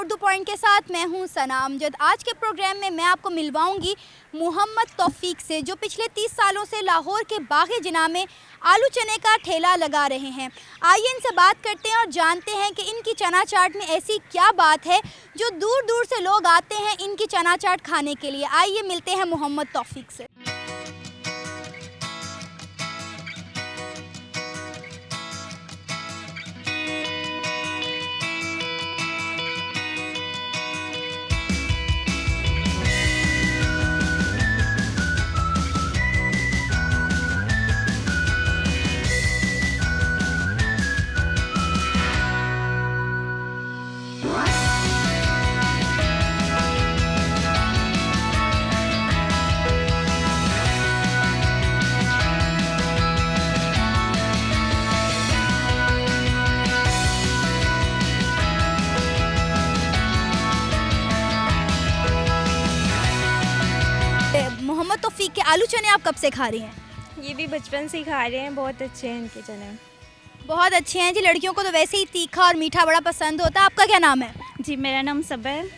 Urdu point के साथ मैं हूं सना अमजद। आज के प्रोग्राम में मैं आपको मिलवाऊंगी मोहम्मद तौफीक से, जो पिछले 30 सालों से लाहौर के बाग़ जिना में आलू चने का ठेला लगा रहे हैं। आइए इनसे बात करते हैं और जानते हैं कि इनकी चना चाट में ऐसी क्या बात है जो दूर दूर से लोग आते हैं इनकी चना चाट खाने के लिए। आइए मिलते हैं मोहम्मद तौफीक से। मोहम्मद तौफीक के आलू चने आप कब से खा रही हैं? ये भी बचपन से ही खा रहे हैं, बहुत अच्छे हैं इनके चने। बहुत अच्छे हैं जी। लड़कियों को तो वैसे ही तीखा और मीठा बड़ा पसंद होता है। आपका क्या नाम है? जी, मेरा नाम सबा है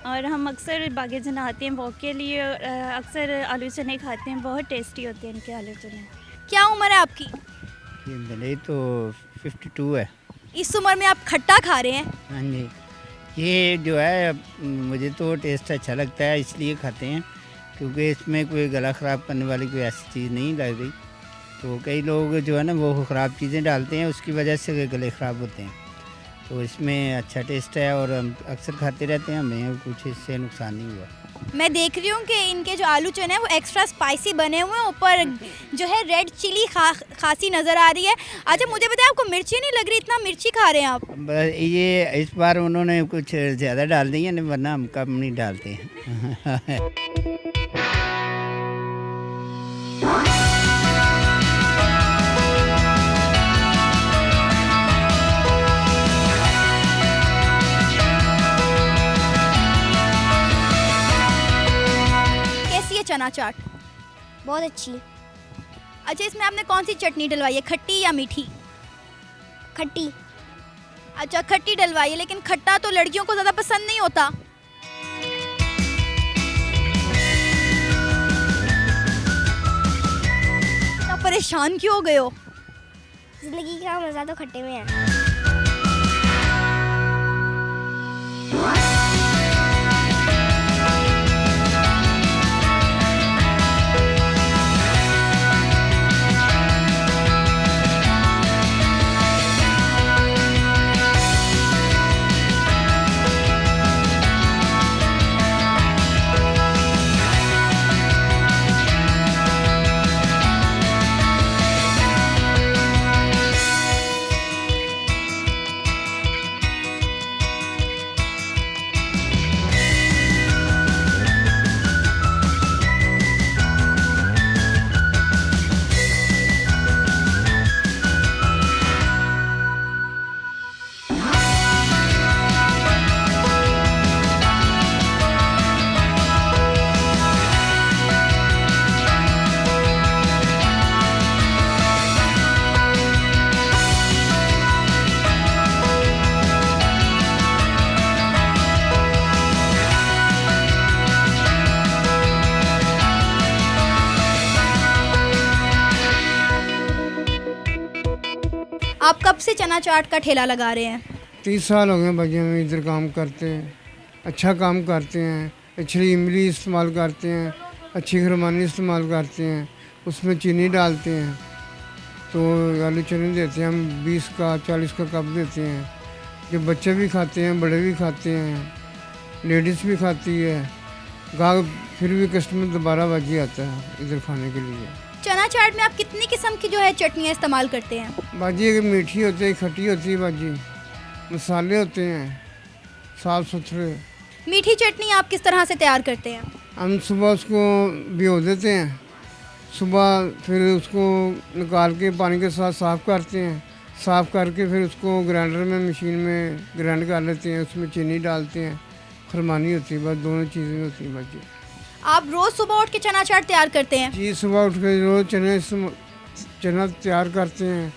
और हम अक्सर बाग़ जना आते हैं वॉक के लिए। अक्सर आलू चने खाते हैं, बहुत टेस्टी होते हैं इनके आलू चने। क्या उम्र है आपकी? मेरी तो 52 है। इस उम्र में आप खट्टा खा रहे हैं? हाँ जी, ये जो है मुझे तो टेस्ट अच्छा लगता है, इसलिए खाते हैं, क्योंकि इसमें कोई गला ख़राब करने वाली कोई ऐसी चीज़ नहीं लग रही। तो कई लोग जो है ना वो ख़राब चीज़ें डालते हैं, उसकी वजह से गले ख़राब होते हैं। तो इसमें अच्छा टेस्ट है और हम अक्सर खाते रहते हैं, हमें कुछ इससे नुकसान नहीं हुआ। मैं देख रही हूँ कि इनके जो आलू चने हैं वो एक्स्ट्रा स्पाइसी बने हुए हैं, ऊपर जो है रेड चिली खासी नज़र आ रही है। अच्छा मुझे बताएं, आपको मिर्ची नहीं लग रही? इतना मिर्ची खा रहे हैं आप? ये इस बार उन्होंने कुछ ज़्यादा डाल दी है, वरना हम कम नहीं डालते हैं। चना चाट बहुत अच्छी। अच्छा, इसमें आपने कौन सी चटनी डलवाई है, खट्टी या मीठी? खट्टी। अच्छा, खट्टी डलवाई है, लेकिन खट्टा तो लड़कियों को ज़्यादा पसंद नहीं होता। तो परेशान क्यों हो गए हो? जिंदगी का मज़ा तो खट्टे में है। आप कब से चना चाट का ठेला लगा रहे हैं? 30 साल हो गए भाई, हम इधर काम करते हैं, अच्छा काम करते हैं। अच्छी इमली इस्तेमाल करते हैं, अच्छी खरमानी इस्तेमाल करते हैं, उसमें चीनी डालते हैं। तो आलू चने देते हैं हम 20 का 40 का कप देते हैं, कि बच्चे भी खाते हैं, बड़े भी खाते हैं, लेडीज़ भी खाती है। गाहक फिर भी कस्टमर दोबारा बाजी आता है इधर खाने के लिए। चना चाट में आप कितनी किस्म की जो है चटनियाँ इस्तेमाल करते हैं? बाजी अगर मीठी होती है, खट्टी होती है बाजी, मसाले होते हैं साफ़ सुथरे। मीठी चटनी आप किस तरह से तैयार करते हैं? हम सुबह उसको भिगो देते हैं, सुबह फिर उसको निकाल के पानी के साथ साफ़ करते हैं, साफ़ करके फिर उसको ग्राइंडर में मशीन में ग्राइंड कर लेते हैं, उसमें चीनी डालते हैं, खरमानी होती है, बस दोनों चीज़ें होती हैं बाजी। आप रोज़ सुबह उठ के चना चाट तैयार करते हैं? जी, सुबह उठ के रोज़ चना तैयार करते हैं,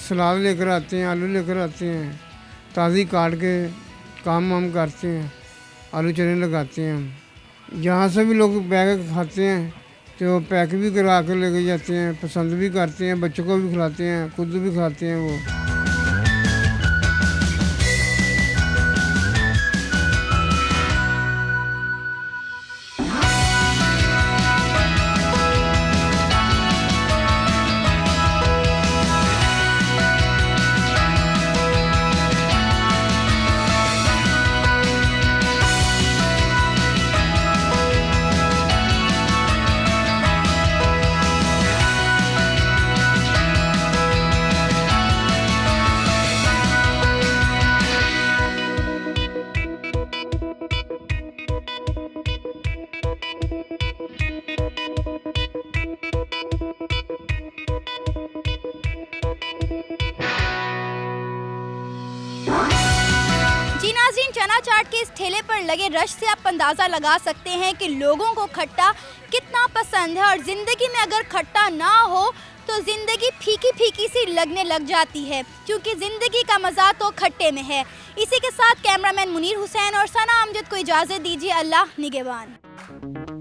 सलाद लेकर आते हैं, आलू लेकर आते हैं, ताज़ी काट के काम वाम करते हैं, आलू चने लगाते हैं हम। यहाँ से भी लोग बैग खाते हैं तो पैक भी करा के लेके जाते हैं, पसंद भी करते हैं, बच्चों को भी खिलाते हैं, खुद भी खाते हैं वो। जी नाज़रीन, चना चाट के इस ठेले पर लगे रश से आप अंदाज़ा लगा सकते हैं कि लोगों को खट्टा कितना पसंद है। और ज़िंदगी में अगर खट्टा ना हो तो ज़िंदगी फीकी फीकी सी लगने लग जाती है, क्योंकि ज़िंदगी का मज़ा तो खट्टे में है। इसी के साथ कैमरामैन मुनीर हुसैन और सना अमजद को इजाज़त दीजिए। अल्लाह निगहबान।